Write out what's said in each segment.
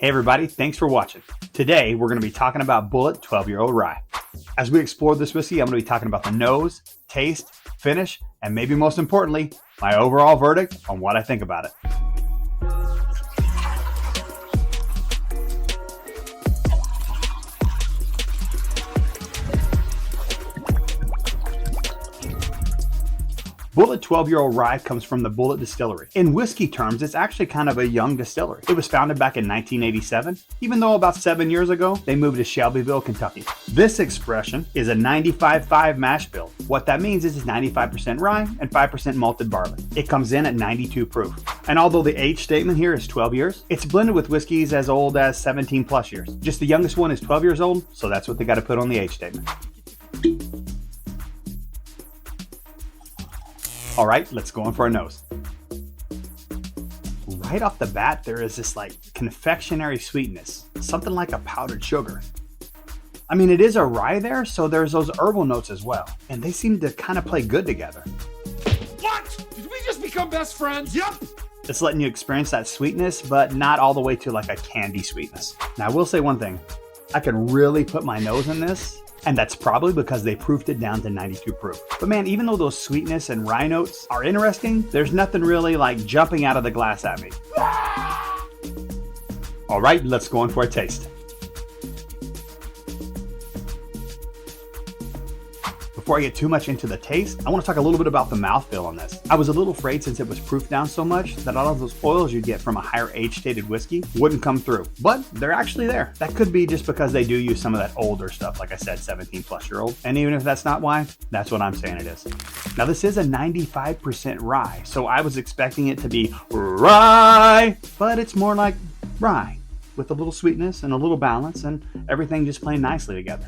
Hey everybody, thanks for watching. Today we're going to be talking about Bulleit 12-year-old rye. As we explore this whiskey, I'm going to be talking about the nose, taste, finish, and maybe most importantly, my overall verdict on what I think about it. Bulleit 12-year-old rye comes from the Bulleit distillery. In whiskey terms, it's actually kind of a young distillery. It was founded back in 1987, even though about 7 years ago, they moved to Shelbyville, Kentucky. This expression is a 95-5 mash bill. What that means is it's 95% rye and 5% malted barley. It comes in at 92 proof. And although the age statement here is 12 years, it's blended with whiskeys as old as 17 plus years. Just the youngest one is 12 years old, so that's what they got to put on the age statement. All right, let's go in for a nose. Right off the bat, there is this like confectionery sweetness, something like a powdered sugar. I mean, it is a rye there, so there's those herbal notes as well, and they seem to kind of play good together. What? Did we just become best friends? Yep. It's letting you experience that sweetness, but not all the way to like a candy sweetness. Now, I will say one thing. I can really put my nose in this, and that's probably because they proofed it down to 92 proof. But man, even though those sweetness and rye notes are interesting, there's nothing really like jumping out of the glass at me. All right, let's go in for a taste. Before I get too much into the taste, I want to talk a little bit about the mouthfeel on this. I was a little afraid since it was proofed down so much that all of those oils you get from a higher age-stated whiskey wouldn't come through, but they're actually there. That could be just because they do use some of that older stuff, like I said, 17-plus-year-old. And even if that's not why, that's what I'm saying it is. Now this is a 95% rye, so I was expecting it to be rye, but it's more like rye with a little sweetness and a little balance and everything just playing nicely together.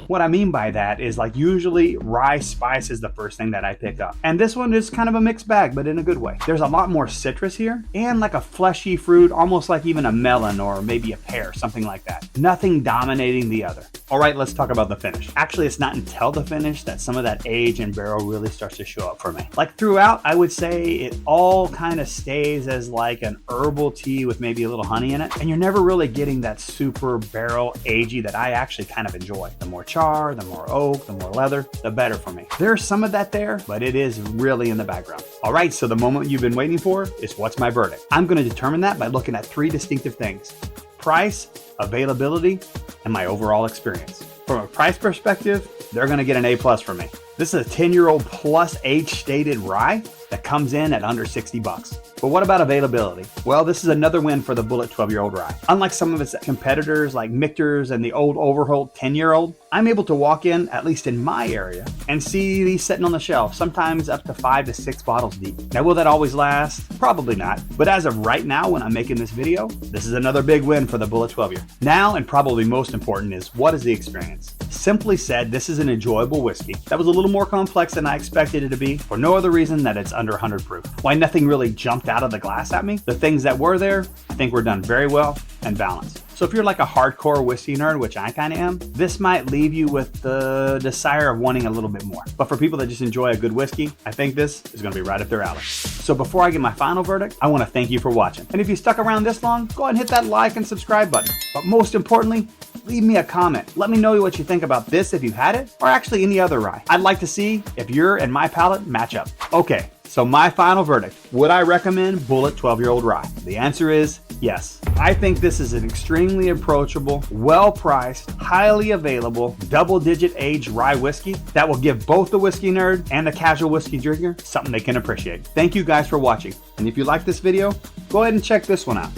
What I mean by that is like usually rye spice is the first thing that I pick up. And this one is kind of a mixed bag, but in a good way. There's a lot more citrus here and like a fleshy fruit, almost like even a melon or maybe a pear, something like that. Nothing dominating the other. All right, let's talk about the finish. Actually, it's not until the finish that some of that age and barrel really starts to show up for me. Like throughout, I would say it all kind of stays as like an herbal tea with maybe a little honey in it. And you're never really getting that super barrel agey that I actually kind of enjoy. The more char, the more oak, the more leather, the better for me. There's some of that there, but it is really in the background. All right, so the moment you've been waiting for is what's my verdict. I'm going to determine that by looking at three distinctive things: price, availability, and my overall experience. From a price perspective, they're going to get an A+ from me. This is a 10-year-old plus age-stated rye that comes in at under 60 bucks. But what about availability? Well, this is another win for the Bulleit 12-year-old rye. Unlike some of its competitors like Michter's and the old Overholt 10-year-old, I'm able to walk in, at least in my area, and see these sitting on the shelf, sometimes up to 5 to 6 bottles deep. Now, will that always last? Probably not. But as of right now, when I'm making this video, this is another big win for the Bulleit 12-year. Now, and probably most important, is what is the experience? Simply said, this is an enjoyable whiskey that was a little more complex than I expected it to be, for no other reason that it's under 100 proof. Why nothing really jumped out of the glass at me. The things that were there, I think were done very well and balanced. So if you're like a hardcore whiskey nerd, which I kind of am, this might leave you with the desire of wanting a little bit more. But for people that just enjoy a good whiskey, I think this is going to be right up their alley. So before I get my final verdict, I want to thank you for watching. And if you stuck around this long, go ahead and hit that like and subscribe button. But most importantly, leave me a comment. Let me know what you think about this if you've had it, or actually any other rye. I'd like to see if your and my palate match up. Okay, so my final verdict. Would I recommend Bulleit 12-year-old rye? The answer is yes. I think this is an extremely approachable, well-priced, highly available, double-digit aged rye whiskey that will give both the whiskey nerd and the casual whiskey drinker something they can appreciate. Thank you guys for watching. And if you like this video, go ahead and check this one out.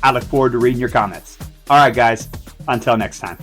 I look forward to reading your comments. All right, guys, until next time.